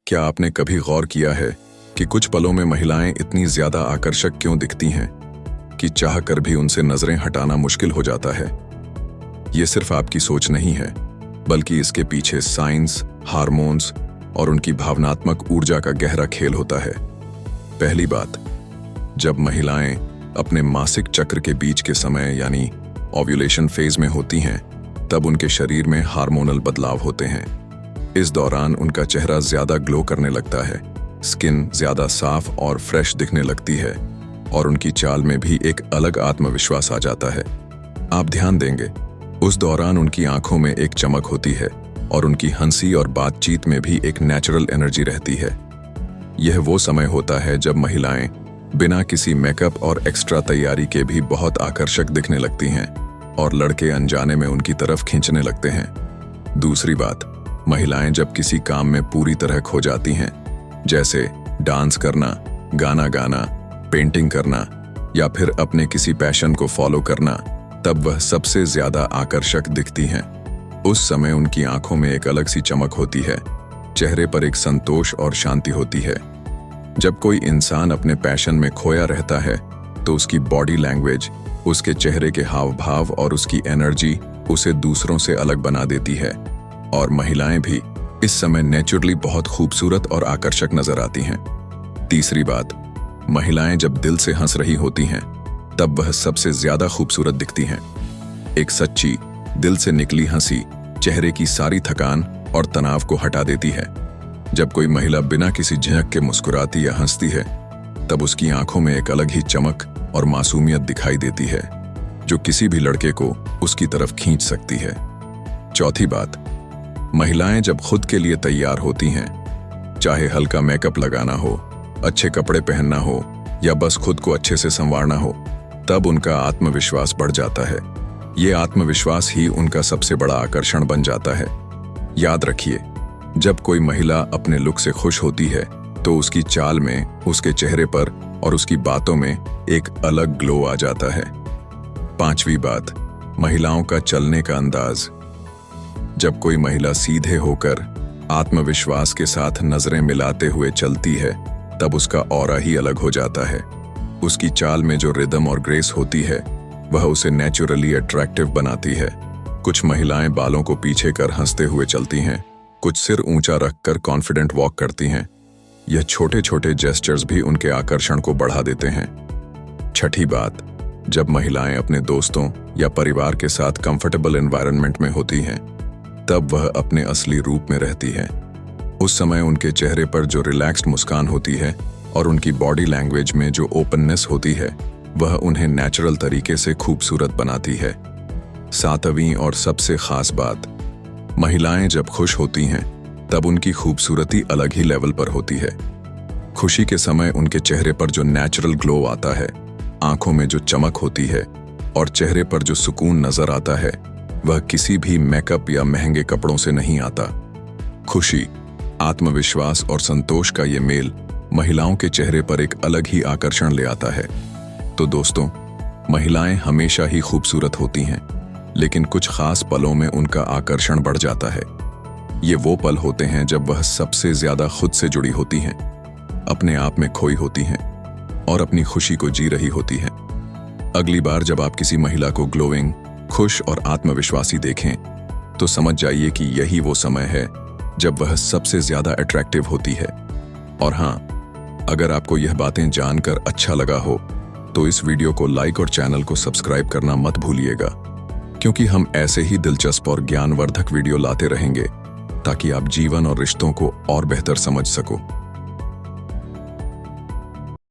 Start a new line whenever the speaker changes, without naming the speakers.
क्या आपने कभी गौर किया है कि कुछ पलों में महिलाएं इतनी ज्यादा आकर्षक क्यों दिखती हैं कि चाह कर भी उनसे नजरें हटाना मुश्किल हो जाता है? ये सिर्फ आपकी सोच नहीं है, बल्कि इसके पीछे साइंस, हार्मोन्स और उनकी भावनात्मक ऊर्जा का गहरा खेल होता है। पहली बात, जब महिलाएं अपने मासिक चक्र के बीच के समय यानी ओव्यूलेशन फेज में होती हैं, तब उनके शरीर में हार्मोनल बदलाव होते हैं। इस दौरान उनका चेहरा ज्यादा ग्लो करने लगता है, स्किन ज्यादा साफ और फ्रेश दिखने लगती है और उनकी चाल में भी एक अलग आत्मविश्वास आ जाता है। आप ध्यान देंगे, उस दौरान उनकी आंखों में एक चमक होती है और उनकी हंसी और बातचीत में भी एक नेचुरल एनर्जी रहती है। यह वो समय होता है जब महिलाएं बिना किसी मेकअप और एक्स्ट्रा तैयारी के भी बहुत आकर्षक दिखने लगती हैं और लड़के अनजाने में उनकी तरफ खींचने लगते हैं। दूसरी बात, महिलाएं जब किसी काम में पूरी तरह खो जाती हैं, जैसे डांस करना, गाना गाना, पेंटिंग करना या फिर अपने किसी पैशन को फॉलो करना, तब वह सबसे ज्यादा आकर्षक दिखती हैं। उस समय उनकी आंखों में एक अलग सी चमक होती है, चेहरे पर एक संतोष और शांति होती है। जब कोई इंसान अपने पैशन में खोया रहता है तो उसकी बॉडी लैंग्वेज, उसके चेहरे के हाव भाव और उसकी एनर्जी उसे दूसरों से अलग बना देती है और महिलाएं भी इस समय नेचुरली बहुत खूबसूरत और आकर्षक नजर आती हैं। तीसरी बात, महिलाएं जब दिल से हंस रही होती हैं, तब वह सबसे ज्यादा खूबसूरत दिखती हैं। एक सच्ची, दिल से निकली हंसी चेहरे की सारी थकान और तनाव को हटा देती है। जब कोई महिला बिना किसी झिझक के मुस्कुराती या हंसती है, तब उसकी आंखों में एक अलग ही चमक और मासूमियत दिखाई देती है, जो किसी भी लड़के को उसकी तरफ खींच सकती है। चौथी बात, महिलाएं जब खुद के लिए तैयार होती हैं, चाहे हल्का मेकअप लगाना हो, अच्छे कपड़े पहनना हो या बस खुद को अच्छे से संवारना हो, तब उनका आत्मविश्वास बढ़ जाता है। ये आत्मविश्वास ही उनका सबसे बड़ा आकर्षण बन जाता है। याद रखिए, जब कोई महिला अपने लुक से खुश होती है तो उसकी चाल में, उसके चेहरे पर और उसकी बातों में एक अलग ग्लो आ जाता है। पांचवी बात, महिलाओं का चलने का अंदाज। जब कोई महिला सीधे होकर आत्मविश्वास के साथ नजरें मिलाते हुए चलती है, तब उसका ऑरा ही अलग हो जाता है। उसकी चाल में जो रिदम और ग्रेस होती है, वह उसे नेचुरली अट्रैक्टिव बनाती है। कुछ महिलाएं बालों को पीछे कर हंसते हुए चलती हैं, कुछ सिर ऊंचा रखकर कॉन्फिडेंट वॉक करती हैं। यह छोटे छोटे जेस्चर्स भी उनके आकर्षण को बढ़ा देते हैं। छठी बात, जब महिलाएं अपने दोस्तों या परिवार के साथ कंफर्टेबल एनवायरनमेंट में होती हैं, तब वह अपने असली रूप में रहती है। उस समय उनके चेहरे पर जो रिलैक्स्ड मुस्कान होती है और उनकी बॉडी लैंग्वेज में जो ओपननेस होती है, वह उन्हें नेचुरल तरीके से खूबसूरत बनाती है। सातवीं और सबसे खास बात, महिलाएं जब खुश होती हैं, तब उनकी खूबसूरती अलग ही लेवल पर होती है। खुशी के समय उनके चेहरे पर जो नेचुरल ग्लो आता है, आंखों में जो चमक होती है और चेहरे पर जो सुकून नजर आता है, वह किसी भी मेकअप या महंगे कपड़ों से नहीं आता। खुशी, आत्मविश्वास और संतोष का ये मेल महिलाओं के चेहरे पर एक अलग ही आकर्षण ले आता है। तो दोस्तों, महिलाएं हमेशा ही खूबसूरत होती हैं, लेकिन कुछ खास पलों में उनका आकर्षण बढ़ जाता है। ये वो पल होते हैं जब वह सबसे ज्यादा खुद से जुड़ी होती हैं, अपने आप में खोई होती हैं और अपनी खुशी को जी रही होती हैं। अगली बार जब आप किसी महिला को ग्लोइंग, खुश और आत्मविश्वासी देखें, तो समझ जाइए कि यही वो समय है जब वह सबसे ज्यादा अट्रैक्टिव होती है। और हाँ, अगर आपको यह बातें जानकर अच्छा लगा हो, तो इस वीडियो को लाइक और चैनल को सब्सक्राइब करना मत भूलिएगा, क्योंकि हम ऐसे ही दिलचस्प और ज्ञानवर्धक वीडियो लाते रहेंगे ताकि आप जीवन और रिश्तों को और बेहतर समझ सको।